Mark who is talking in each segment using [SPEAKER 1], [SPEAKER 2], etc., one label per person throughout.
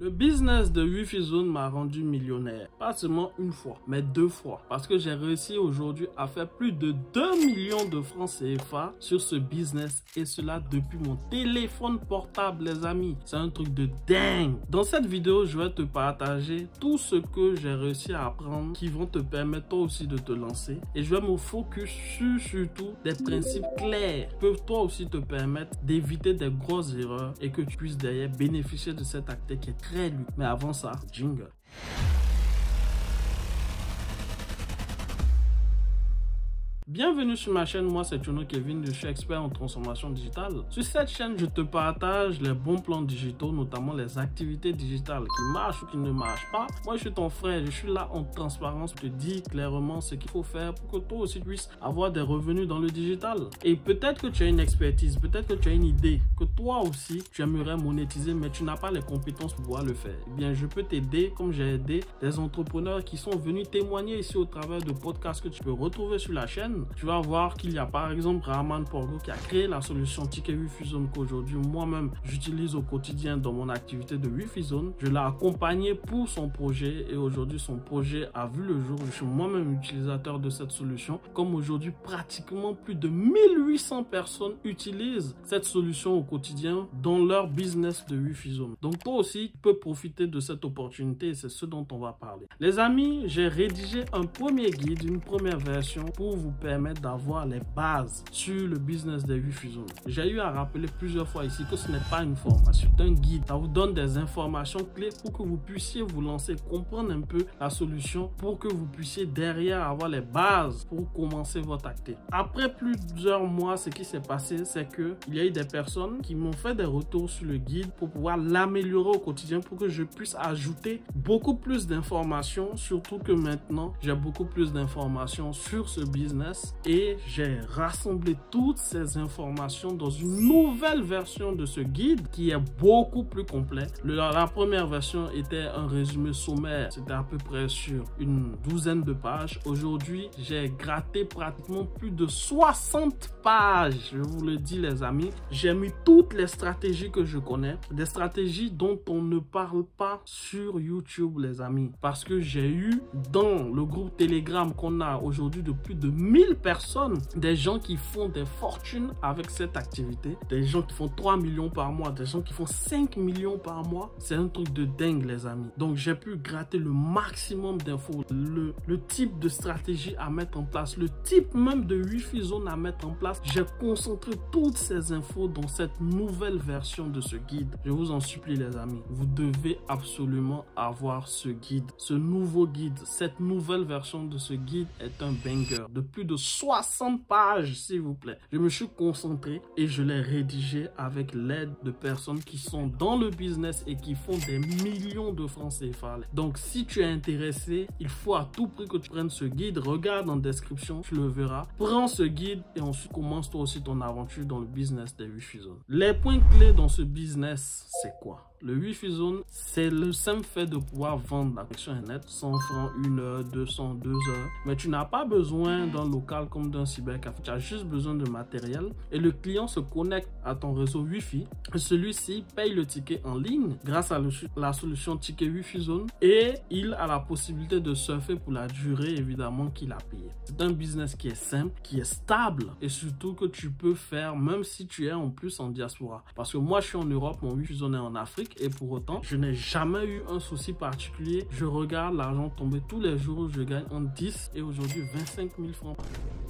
[SPEAKER 1] Le business de Wi-Fi Zone m'a rendu millionnaire. Pas seulement une fois, mais 2 fois. Parce que j'ai réussi aujourd'hui à faire plus de 2 millions de francs CFA sur ce business. Et cela depuis mon téléphone portable, les amis. C'est un truc de dingue. Dans cette vidéo, je vais te partager tout ce que j'ai réussi à apprendre qui vont te permettre toi aussi de te lancer. Et je vais me focus sur surtout des principes clairs qui peuvent toi aussi te permettre d'éviter des grosses erreurs et que tu puisses derrière bénéficier de cet acte qui est très lutte. Mais avant ça, jingle. Bienvenue sur ma chaîne, moi c'est Tchono Kevin, je suis expert en transformation digitale. Sur cette chaîne, je te partage les bons plans digitaux, notamment les activités digitales qui marchent ou qui ne marchent pas. Moi je suis ton frère, je suis là en transparence pour te dire clairement ce qu'il faut faire pour que toi aussi tu puisses avoir des revenus dans le digital. Et peut-être que tu as une expertise, peut-être que tu as une idée, que toi aussi tu aimerais monétiser mais tu n'as pas les compétences pour pouvoir le faire. Eh bien je peux t'aider comme j'ai aidé des entrepreneurs qui sont venus témoigner ici au travers de podcasts que tu peux retrouver sur la chaîne. Tu vas voir qu'il y a par exemple Rahman Porgo qui a créé la solution Ticket Wi-Fi Zone qu'aujourd'hui moi-même j'utilise au quotidien dans mon activité de Wi-Fi Zone. Je l'ai accompagné pour son projet et aujourd'hui son projet a vu le jour. Je suis moi-même utilisateur de cette solution. Comme aujourd'hui pratiquement plus de 1800 personnes utilisent cette solution au quotidien dans leur business de Wi-Fi Zone. Donc toi aussi tu peux profiter de cette opportunité et c'est ce dont on va parler. Les amis, j'ai rédigé un premier guide, une première version pour vous permettre d'avoir les bases sur le business des Wi-Fi Zone. J'ai eu à rappeler plusieurs fois ici que ce n'est pas une formation, c'est un guide. Ça vous donne des informations clés pour que vous puissiez vous lancer, comprendre un peu la solution pour que vous puissiez derrière avoir les bases pour commencer votre activité. Après plusieurs mois, ce qui s'est passé, c'est que il y a eu des personnes qui m'ont fait des retours sur le guide pour pouvoir l'améliorer au quotidien pour que je puisse ajouter beaucoup plus d'informations, surtout que maintenant, j'ai beaucoup plus d'informations sur ce business. Et j'ai rassemblé toutes ces informations dans une nouvelle version de ce guide qui est beaucoup plus complet. La première version était un résumé sommaire, c'était à peu près sur une douzaine de pages. Aujourd'hui, j'ai gratté pratiquement plus de 60 pages, je vous le dis les amis. J'ai mis toutes les stratégies que je connais, des stratégies dont on ne parle pas sur YouTube les amis, parce que j'ai eu dans le groupe Telegram qu'on a aujourd'hui de plus de 1000 personnes, des gens qui font des fortunes avec cette activité, des gens qui font 3 millions par mois, des gens qui font 5 millions par mois. C'est un truc de dingue les amis. Donc j'ai pu gratter le maximum d'infos, le type de stratégie à mettre en place, le type même de Wi-Fi Zone à mettre en place. J'ai concentré toutes ces infos dans cette nouvelle version de ce guide. Je vous en supplie les amis, vous devez absolument avoir ce guide, ce nouveau guide. Cette nouvelle version de ce guide est un banger de plus de 60 pages s'il vous plaît. Je me suis concentré et je l'ai rédigé avec l'aide de personnes qui sont dans le business et qui font des millions de francs CFA. Donc si tu es intéressé, il faut à tout prix que tu prennes ce guide. Regarde en description, tu le verras. Prends ce guide et ensuite commence toi aussi ton aventure dans le business des Wi-Fi Zone. Les points clés dans ce business, c'est quoi? Le Wi-Fi Zone, c'est le simple fait de pouvoir vendre la connexion Internet 100 francs, 1 heure, 200, 2 heures. Mais tu n'as pas besoin d'un local comme d'un cybercafé. Tu as juste besoin de matériel et le client se connecte à ton réseau Wi-Fi. Celui-ci paye le ticket en ligne grâce à la solution Ticket Wi-Fi Zone et il a la possibilité de surfer pour la durée évidemment qu'il a payé. C'est un business qui est simple, qui est stable et surtout que tu peux faire même si tu es en plus en diaspora. Parce que moi je suis en Europe, mon Wi-Fi Zone est en Afrique. Et pour autant, je n'ai jamais eu un souci particulier. Je regarde l'argent tomber tous les jours. Je gagne en 10 et aujourd'hui 25 000 francs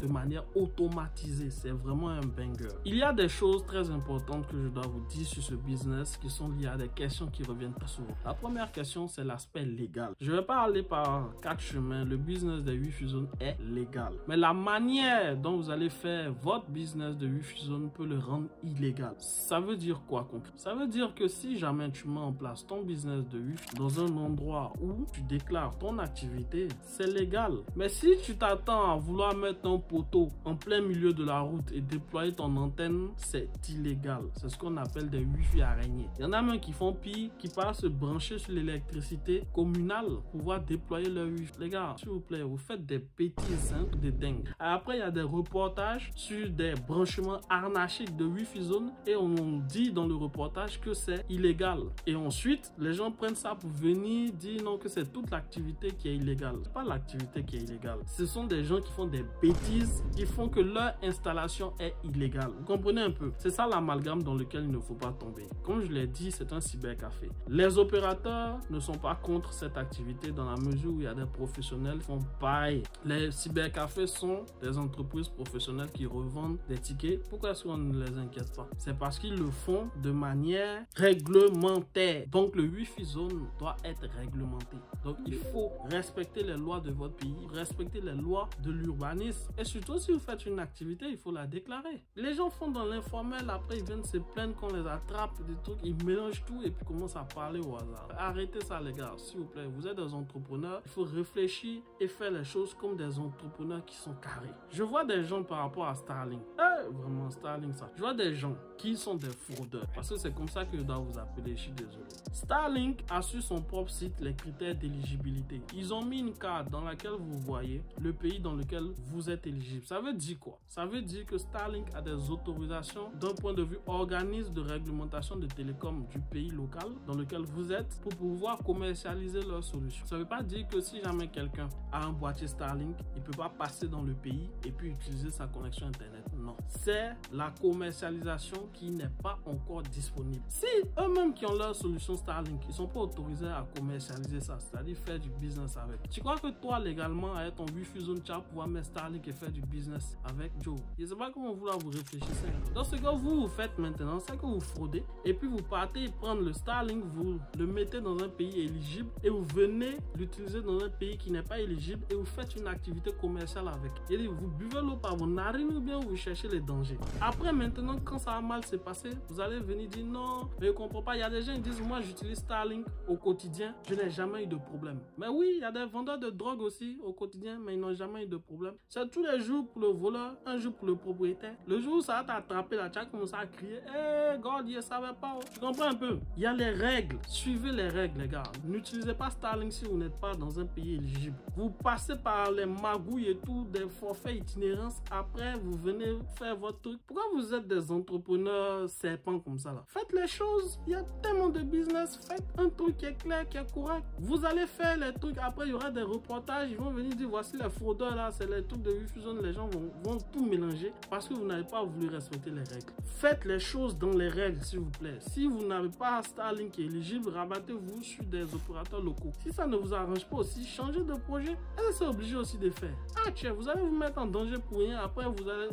[SPEAKER 1] de manière automatisée. C'est vraiment un banger. Il y a des choses très importantes que je dois vous dire sur ce business qui sont liées à des questions qui reviennent très souvent. La première question, c'est l'aspect légal. Je ne vais pas aller par 4 chemins. Le business de Wi-Fi Zone est légal. Mais la manière dont vous allez faire votre business de Wi-Fi Zone peut le rendre illégal. Ça veut dire quoi concrètement? Ça veut dire que si jamais tu mets en place ton business de Wi-Fi dans un endroit où tu déclares ton activité, c'est légal. Mais si tu t'attends à vouloir mettre un poteau en plein milieu de la route et déployer ton antenne, c'est illégal. C'est ce qu'on appelle des Wi-Fi araignées. Il y en a même qui font pire, qui partent se brancher sur l'électricité communale pour pouvoir déployer leur Wi-Fi. Les gars, s'il vous plaît, vous faites des bêtises, hein, des dingues. Après, il y a des reportages sur des branchements anarchiques de Wi-Fi zone et on dit dans le reportage que c'est illégal. Et ensuite, les gens prennent ça pour venir dire non, que c'est toute l'activité qui est illégale. C'est pas l'activité qui est illégale. Ce sont des gens qui font des bêtises, qui font que leur installation est illégale. Vous comprenez un peu? C'est ça l'amalgame dans lequel il ne faut pas tomber. Comme je l'ai dit, c'est un cybercafé. Les opérateurs ne sont pas contre cette activité dans la mesure où il y a des professionnels qui font pareil. Les cybercafés sont des entreprises professionnelles qui revendent des tickets. Pourquoi est-ce qu'on ne les inquiète pas? C'est parce qu'ils le font de manière réglementaire. Donc le Wi-Fi zone doit être réglementé. Donc il faut respecter les lois de votre pays, respecter les lois de l'urbanisme. Et surtout si vous faites une activité, il faut la déclarer. Les gens font dans l'informel, après ils viennent se plaindre qu'on les attrape, des trucs, ils mélangent tout et puis commencent à parler au hasard. Arrêtez ça les gars, s'il vous plaît. Vous êtes des entrepreneurs, il faut réfléchir et faire les choses comme des entrepreneurs qui sont carrés. Je vois des gens par rapport à Starlink. Vraiment Starlink ça. Je vois des gens qui sont des fraudeurs. Parce que c'est comme ça que je dois vous appeler, je suis désolé. Starlink a sur son propre site les critères d'éligibilité. Ils ont mis une carte dans laquelle vous voyez le pays dans lequel vous êtes éligible. Ça veut dire quoi? Ça veut dire que Starlink a des autorisations d'un point de vue organisme de réglementation de télécom du pays local dans lequel vous êtes pour pouvoir commercialiser leur solution. Ça ne veut pas dire que si jamais quelqu'un a un boîtier Starlink, il ne peut pas passer dans le pays et puis utiliser sa connexion internet. Non. C'est la commercialisation qui n'est pas encore disponible. Si eux-mêmes qui ont leur solution Starlink, ils ne sont pas autorisés à commercialiser ça, c'est-à-dire faire du business avec. Tu crois que toi, légalement, avec ton Wi-Fi zone, tu vas pouvoir mettre Starlink et faire du business avec Joe? Je ne sais pas comment vous réfléchissez. Dans ce que vous faites maintenant, c'est que vous fraudez et puis vous partez prendre le Starlink, vous le mettez dans un pays éligible et vous venez l'utiliser dans un pays qui n'est pas éligible et vous faites une activité commerciale avec. Et vous buvez l'eau par vos narines ou bien vous cherchez les dangers. Après, maintenant, quand ça a mal se passer, vous allez venir dire non, mais je ne comprends pas. Il y a des gens qui disent moi j'utilise Starlink au quotidien, je n'ai jamais eu de problème. Mais oui, il y a des vendeurs de drogue aussi au quotidien, mais ils n'ont jamais eu de problème. C'est tous les jours pour le voleur, un jour pour le propriétaire. Le jour où ça va t'attraper là, tu vas commencer à crier hey, God, je ne savais pas. Tu comprends un peu? Il y a les règles. Suivez les règles, les gars. N'utilisez pas Starlink si vous n'êtes pas dans un pays éligible. Vous passez par les magouilles et tout, des forfaits itinérance. Après, vous venez faire votre truc. Pourquoi vous êtes des entrepreneurs serpents comme ça là? Faites les choses. Il y a tellement de business. Faites un truc qui est clair, qui est correct. Vous allez faire les trucs. Après, il y aura des reportages. Ils vont venir dire voici les fraudeurs là. C'est les trucs de Wi-Fi zone. Les gens vont tout mélanger parce que vous n'avez pas voulu respecter les règles. Faites les choses dans les règles, s'il vous plaît. Si vous n'avez pas Starlink qui est éligible, rabattez-vous sur des opérateurs locaux. Si ça ne vous arrange pas aussi, changez de projet. Et c'est obligé aussi de faire. Ah tiens, vous allez vous mettre en danger pour rien. Après,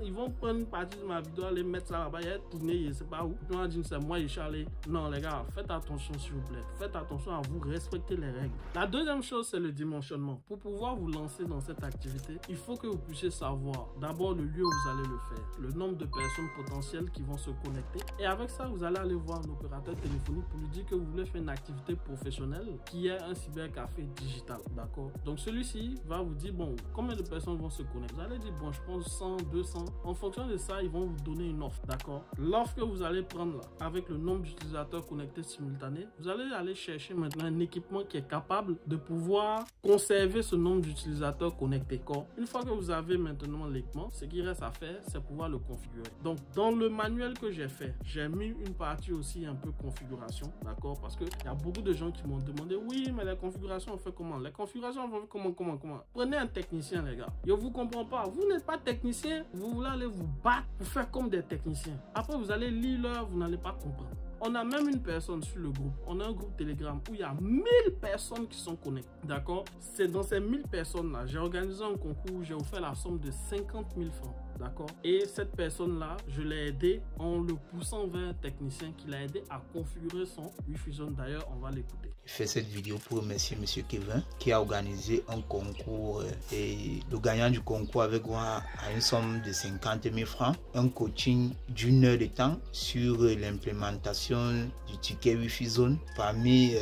[SPEAKER 1] ils vont prendre une partie de ma vidéo, aller mettre ça là-bas, et tourner, je sais pas où. Puis on va dire c'est moi, je suis allé. Non les gars, faites attention s'il vous plaît. Faites attention à vous, respectez les règles. La deuxième chose, c'est le dimensionnement. Pour pouvoir vous lancer dans cette activité, il faut que vous puissiez savoir d'abord le lieu où vous allez le faire, le nombre de personnes potentielles qui vont se connecter. Et avec ça, vous allez aller voir un opérateur téléphonique pour lui dire que vous voulez faire une activité professionnelle qui est un cybercafé digital. D'accord? Donc celui-ci va vous dire, bon, combien de personnes vont se connecter? Vous allez dire, bon, je pense 100, 200. En fonction de ça, ils vont vous donner une offre. D'accord? L'offre que vous allez prendre là, avec le nombre d'utilisateurs connectés simultanés, vous allez aller chercher maintenant un équipement qui est capable de pouvoir conserver ce nombre d'utilisateurs connectés. Une fois que vous avez maintenant l'équipement, ce qui reste à faire, c'est pouvoir le configurer. Donc, dans le manuel que j'ai fait, j'ai mis une partie aussi un peu configuration, d'accord? Parce qu'il y a beaucoup de gens qui m'ont demandé, oui, mais la configuration, on fait comment? La configuration, on fait comment? Prenez un technicien, les gars. Je vous comprends pas. Vous n'êtes pas technicien, vous voulez aller vous battre pour faire comme des techniciens. Après, vous allez lire l'heure, vous n'allez pas comprendre. On a même une personne sur le groupe. On a un groupe Telegram où il y a 1000 personnes qui sont connectées. D'accord? C'est dans ces 1000 personnes-là, j'ai organisé un concours, j'ai offert la somme de 50 000 francs. d'accord? Et cette personne-là, je l'ai aidé en le poussant vers un technicien qui l'a aidé à configurer son Wi-Fi Zone. D'ailleurs, on va l'écouter.
[SPEAKER 2] Je fais cette vidéo pour remercier M. Kevin qui a organisé un concours et le gagnant du concours avec moi a une somme de 50 000 francs, un coaching d'1 heure de temps sur l'implémentation du ticket Wi-Fi Zone. Parmi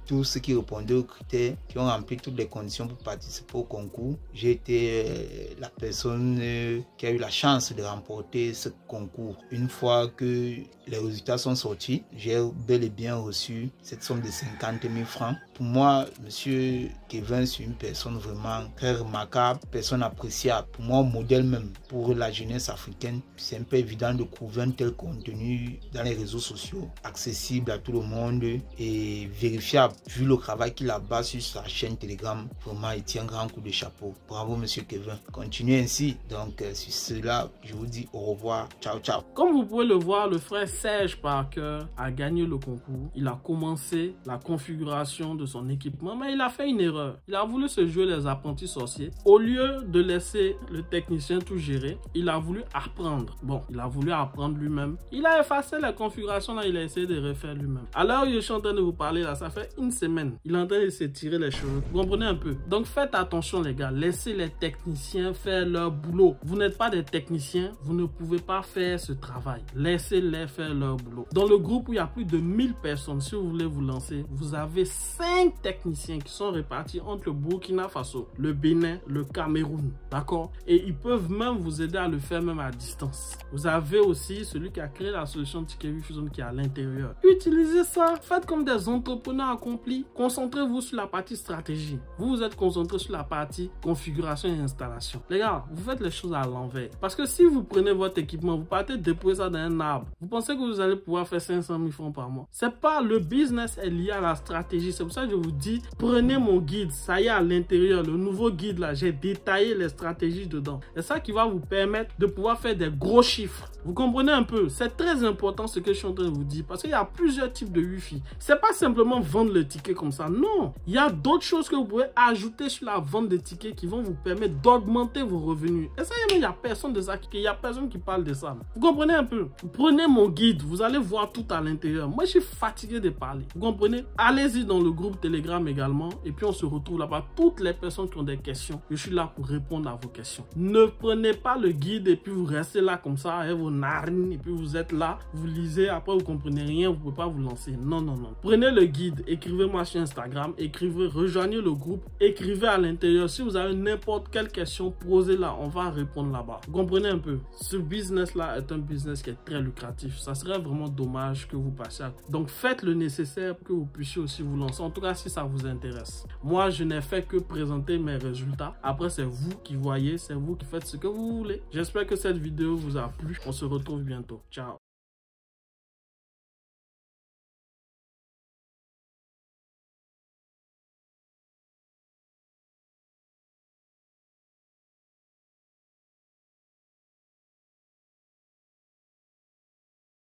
[SPEAKER 2] tous ceux qui répondaient aux critères, qui ont rempli toutes les conditions pour participer au concours, j'ai été la personne qui a eu la chance de remporter ce concours. Une fois que les résultats sont sortis, j'ai bel et bien reçu cette somme de 50 000 francs. Pour moi, M. Kevin, c'est une personne vraiment très remarquable, personne appréciable. Pour moi, modèle même pour la jeunesse africaine. C'est un peu évident de trouver un tel contenu dans les réseaux sociaux, accessible à tout le monde et vérifiable. Vu le travail qu'il a bas sur sa chaîne Telegram, vraiment, il tient un grand coup de chapeau. Bravo, M. Kevin. Continuez ainsi. Donc, sur cela, je vous dis au revoir. Ciao, ciao.
[SPEAKER 1] Comme vous pouvez le voir, le frère Serge Parker a gagné le concours. Il a commencé la configuration de son équipement, mais il a fait une erreur. Il a voulu se jouer les apprentis sorciers. Au lieu de laisser le technicien tout gérer, il a voulu apprendre. Bon, il a voulu apprendre lui-même. Il a effacé la configuration là, il a essayé de refaire lui-même. Alors, je suis en train de vous parler là, ça fait une semaine. Il est en train de se tirer les cheveux. Vous comprenez un peu? Donc, faites attention les gars. Laissez les techniciens faire leur boulot. Vous n'êtes pas des techniciens, vous ne pouvez pas faire ce travail. Laissez-les faire leur boulot. Dans le groupe où il y a plus de 1000 personnes, si vous voulez vous lancer, vous avez 5 techniciens qui sont répartis entre le Burkina Faso, le Bénin, le Cameroun, d'accord? Et ils peuvent même vous aider à le faire même à distance. Vous avez aussi celui qui a créé la solution Ticket Wi-Fi Zone qui est à l'intérieur. Utilisez ça, faites comme des entrepreneurs accomplis. Concentrez-vous sur la partie stratégie. Vous êtes concentré sur la partie configuration et installation. Les gars, vous faites les choses à l'envers. Parce que si vous prenez votre équipement, vous partez déposer ça dans un arbre, vous pensez que vous allez pouvoir faire 500 000 francs par mois. C'est pas, le business est lié à la stratégie. C'est pour ça que je vous dis, prenez mon guide. Ça y est, à l'intérieur, le nouveau guide là, j'ai détaillé les stratégies dedans. C'est ça qui va vous permettre de pouvoir faire des gros chiffres. Vous comprenez un peu? C'est très important ce que je suis en train de vous dire parce qu'il y a plusieurs types de Wi-Fi. C'est pas simplement vendre le ticket comme ça. Non, il y a d'autres choses que vous pouvez ajouter sur la vente de tickets qui vont vous permettre d'augmenter vos revenus. Et ça, il n'y a personne de ça, il y a personne qui parle de ça. Vous comprenez un peu? Prenez mon guide, vous allez voir tout à l'intérieur. Moi, je suis fatigué de parler. Vous comprenez? Allez-y dans le groupe Telegram également et puis on se retrouve là-bas. Toutes les personnes qui ont des questions, je suis là pour répondre à vos questions. Ne prenez pas le guide et puis vous restez là comme ça avec vos narines et puis vous êtes là, vous lisez, après vous comprenez rien, vous ne pouvez pas vous lancer. Non, non, non. Prenez le guide, écrivez-moi sur Instagram, écrivez, rejoignez le groupe, écrivez à l'intérieur. Si vous avez n'importe quelle question, posez-la, on va répondre là-bas. Vous comprenez un peu? Ce business-là est un business qui est très lucratif. Ça serait vraiment dommage que vous passiez à côté. Donc faites le nécessaire pour que vous puissiez aussi vous lancer. En tout cas, si ça vous intéresse. Moi, je n'ai fait que présenter mes résultats. Après, c'est vous qui voyez, c'est vous qui faites ce que vous voulez. J'espère que cette vidéo vous a plu. On se retrouve bientôt. Ciao.